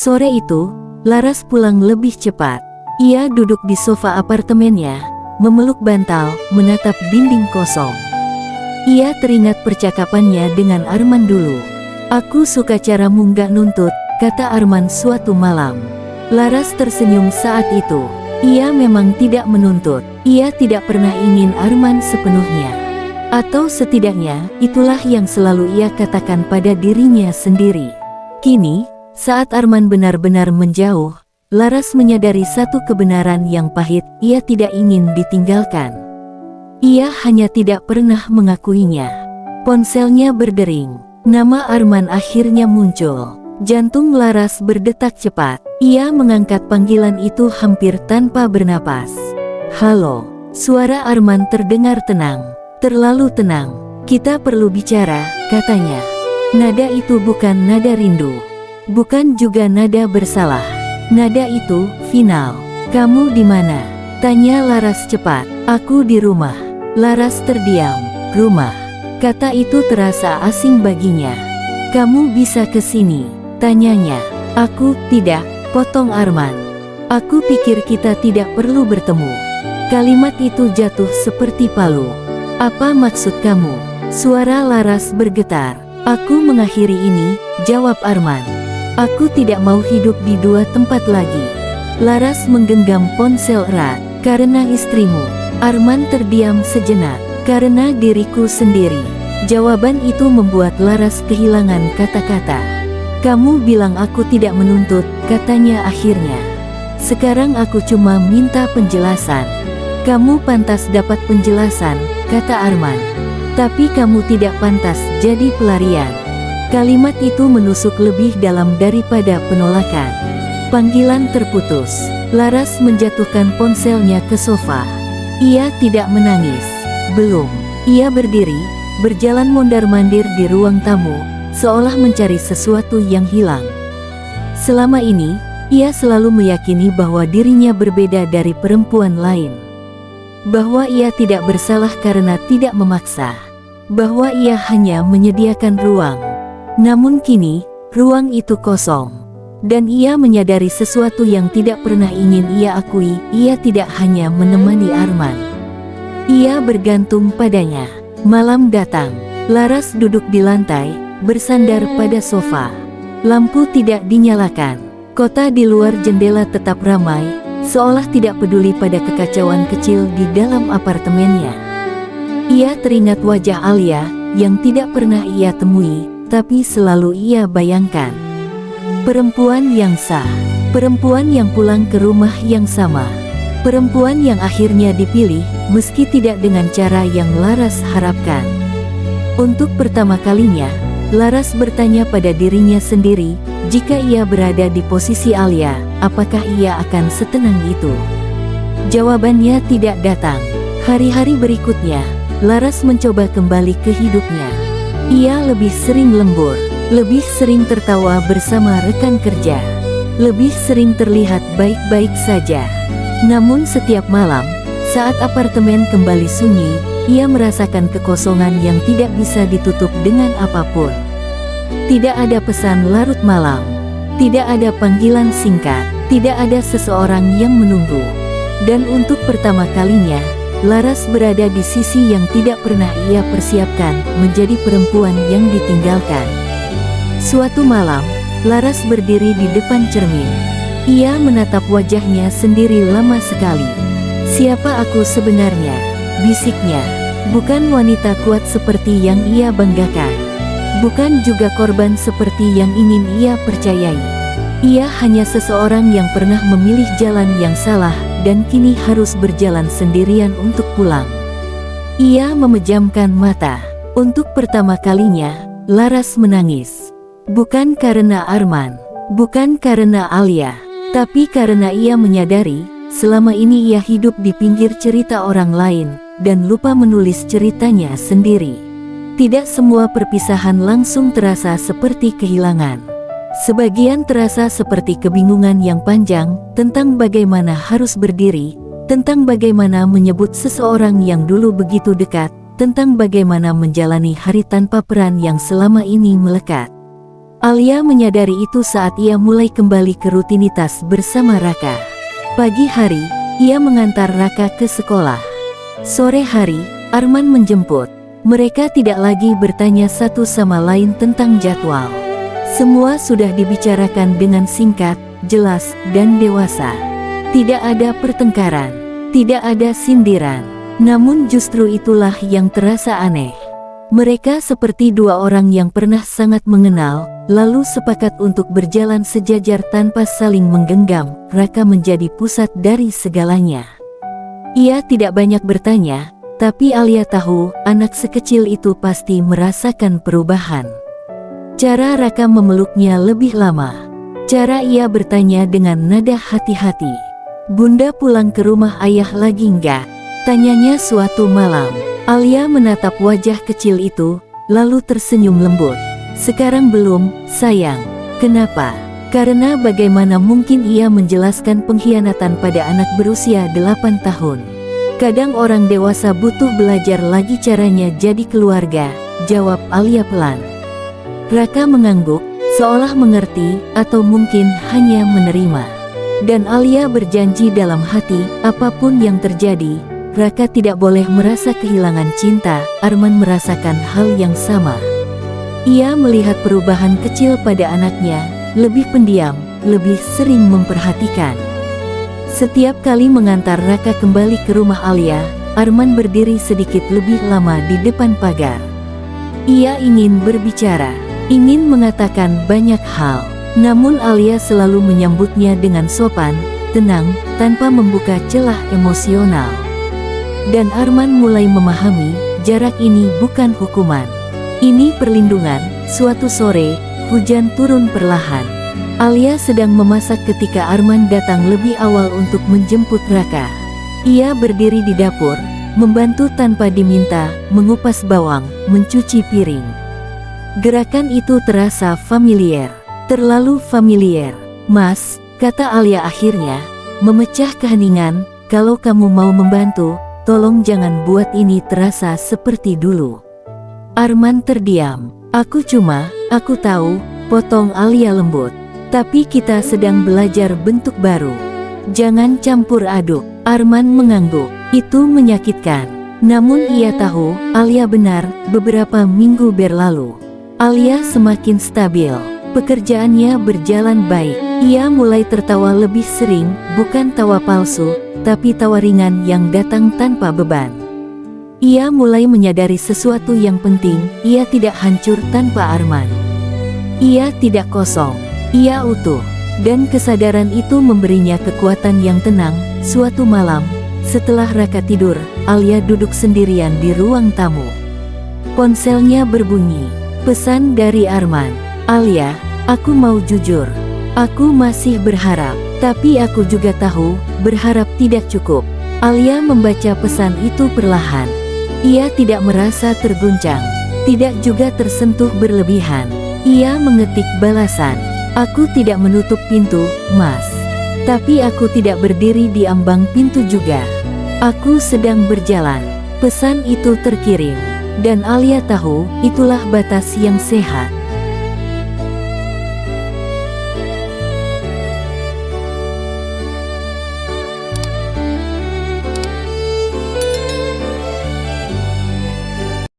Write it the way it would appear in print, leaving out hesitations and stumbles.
Sore itu, Laras pulang lebih cepat. Ia duduk di sofa apartemennya, memeluk bantal, menatap dinding kosong. Ia teringat percakapannya dengan Arman dulu. "Aku suka caramu nggak nuntut," kata Arman suatu malam. Laras tersenyum saat itu. Ia memang tidak menuntut. Ia tidak pernah ingin Arman sepenuhnya. Atau setidaknya, itulah yang selalu ia katakan pada dirinya sendiri. Kini, saat Arman benar-benar menjauh, Laras menyadari satu kebenaran yang pahit, ia tidak ingin ditinggalkan. Ia hanya tidak pernah mengakuinya. Ponselnya berdering. Nama Arman akhirnya muncul. Jantung Laras berdetak cepat. Ia mengangkat panggilan itu hampir tanpa bernapas. "Halo." Suara Arman terdengar tenang. Terlalu tenang. "Kita perlu bicara," katanya. Nada itu bukan nada rindu. Bukan juga nada bersalah. Nada itu final. "Kamu di mana?" tanya Laras cepat. "Aku di rumah." Laras terdiam. "Rumah?" Kata itu terasa asing baginya. "Kamu bisa ke sini?" tanyanya. "Aku tidak," potong Arman. "Aku pikir kita tidak perlu bertemu." Kalimat itu jatuh seperti palu. "Apa maksud kamu?" Suara Laras bergetar. "Aku mengakhiri ini," jawab Arman. "Aku tidak mau hidup di dua tempat lagi." Laras menggenggam ponsel erat. "Karena istrimu." Arman terdiam sejenak. "Karena diriku sendiri." Jawaban itu membuat Laras kehilangan kata-kata. "Kamu bilang aku tidak menuntut," katanya akhirnya. "Sekarang aku cuma minta penjelasan." "Kamu pantas dapat penjelasan," kata Arman. "Tapi kamu tidak pantas jadi pelarian." Kalimat itu menusuk lebih dalam daripada penolakan. Panggilan terputus. Laras menjatuhkan ponselnya ke sofa. Ia tidak menangis. Belum. Ia berdiri, berjalan mondar-mandir di ruang tamu, seolah mencari sesuatu yang hilang. Selama ini, ia selalu meyakini bahwa dirinya berbeda dari perempuan lain. Bahwa ia tidak bersalah karena tidak memaksa. Bahwa ia hanya menyediakan ruang. Namun kini, ruang itu kosong. Dan ia menyadari sesuatu yang tidak pernah ingin ia akui, ia tidak hanya menemani Arman. Ia bergantung padanya. Malam datang. Laras duduk di lantai, bersandar pada sofa. Lampu tidak dinyalakan. Kota di luar jendela tetap ramai, seolah tidak peduli pada kekacauan kecil di dalam apartemennya. Ia teringat wajah Alia, yang tidak pernah ia temui, tapi selalu ia bayangkan. Perempuan yang sah, perempuan yang pulang ke rumah yang sama, perempuan yang akhirnya dipilih, meski tidak dengan cara yang Laras harapkan. Untuk pertama kalinya, Laras bertanya pada dirinya sendiri, jika ia berada di posisi Alia, apakah ia akan setenang itu? Jawabannya tidak datang. Hari-hari berikutnya, Laras mencoba kembali ke hidupnya. Ia lebih sering lembur. Lebih sering tertawa bersama rekan kerja. Lebih sering terlihat baik-baik saja. Namun setiap malam, saat apartemen kembali sunyi, ia merasakan kekosongan yang tidak bisa ditutup dengan apapun. Tidak ada pesan larut malam. Tidak ada panggilan singkat. Tidak ada seseorang yang menunggu. Dan untuk pertama kalinya, Laras berada di sisi yang tidak pernah ia persiapkan, menjadi perempuan yang ditinggalkan. Suatu malam, Laras berdiri di depan cermin. Ia menatap wajahnya sendiri lama sekali. "Siapa aku sebenarnya?" bisiknya. "Bukan wanita kuat seperti yang ia banggakan. Bukan juga korban seperti yang ingin ia percayai. Ia hanya seseorang yang pernah memilih jalan yang salah, dan kini harus berjalan sendirian untuk pulang." Ia memejamkan mata. Untuk pertama kalinya, Laras menangis. Bukan karena Arman, bukan karena Alia, tapi karena ia menyadari, selama ini ia hidup di pinggir cerita orang lain, dan lupa menulis ceritanya sendiri. Tidak semua perpisahan langsung terasa seperti kehilangan. Sebagian terasa seperti kebingungan yang panjang, tentang bagaimana harus berdiri, tentang bagaimana menyebut seseorang yang dulu begitu dekat, tentang bagaimana menjalani hari tanpa peran yang selama ini melekat. Alia menyadari itu saat ia mulai kembali ke rutinitas bersama Raka. Pagi hari, ia mengantar Raka ke sekolah. Sore hari, Arman menjemput. Mereka tidak lagi bertanya satu sama lain tentang jadwal. Semua sudah dibicarakan dengan singkat, jelas, dan dewasa. Tidak ada pertengkaran, tidak ada sindiran. Namun justru itulah yang terasa aneh. Mereka seperti dua orang yang pernah sangat mengenal, lalu sepakat untuk berjalan sejajar tanpa saling menggenggam. Raka menjadi pusat dari segalanya. Ia tidak banyak bertanya, tapi Alia tahu anak sekecil itu pasti merasakan perubahan. Cara Raka memeluknya lebih lama. Cara ia bertanya dengan nada hati-hati. "Bunda pulang ke rumah ayah lagi enggak?" tanyanya suatu malam. Alia menatap wajah kecil itu, lalu tersenyum lembut. "Sekarang belum, sayang." "Kenapa?" Karena bagaimana mungkin ia menjelaskan pengkhianatan pada anak berusia 8 tahun. "Kadang orang dewasa butuh belajar lagi caranya jadi keluarga," jawab Alia pelan. Raka mengangguk, seolah mengerti, atau mungkin hanya menerima. Dan Alia berjanji dalam hati, apapun yang terjadi, Raka tidak boleh merasa kehilangan cinta. Arman merasakan hal yang sama. Ia melihat perubahan kecil pada anaknya, lebih pendiam, lebih sering memperhatikan. Setiap kali mengantar Raka kembali ke rumah Alia, Arman berdiri sedikit lebih lama di depan pagar. Ia ingin berbicara, ingin mengatakan banyak hal. Namun Alia selalu menyambutnya dengan sopan, tenang, tanpa membuka celah emosional. Dan Arman mulai memahami, jarak ini bukan hukuman. Ini perlindungan. Suatu sore, hujan turun perlahan. Alia sedang memasak ketika Arman datang lebih awal untuk menjemput Raka. Ia berdiri di dapur, membantu tanpa diminta, mengupas bawang, mencuci piring. Gerakan itu terasa familiar, terlalu familiar. "Mas," kata Alia akhirnya, memecah keheningan, "kalau kamu mau membantu, tolong jangan buat ini terasa seperti dulu." Arman terdiam. Aku tahu," potong Alia lembut. "Tapi kita sedang belajar bentuk baru. Jangan campur aduk." Arman mengangguk. Itu menyakitkan. Namun ia tahu, Alia benar. Beberapa minggu berlalu. Alia semakin stabil. Pekerjaannya berjalan baik. Ia mulai tertawa lebih sering, bukan tawa palsu, tapi tawa ringan yang datang tanpa beban. Ia mulai menyadari sesuatu yang penting, ia tidak hancur tanpa Arman. Ia tidak kosong, ia utuh. Dan kesadaran itu memberinya kekuatan yang tenang. Suatu malam, setelah Raka tidur, Alia duduk sendirian di ruang tamu. Ponselnya berbunyi. Pesan dari Arman. "Alia, aku mau jujur. Aku masih berharap, tapi aku juga tahu, berharap tidak cukup." Alia membaca pesan itu perlahan. Ia tidak merasa terguncang, tidak juga tersentuh berlebihan. Ia mengetik balasan. "Aku tidak menutup pintu, Mas. Tapi aku tidak berdiri di ambang pintu juga. Aku sedang berjalan." Pesan itu terkirim. Dan Alia tahu, itulah batas yang sehat.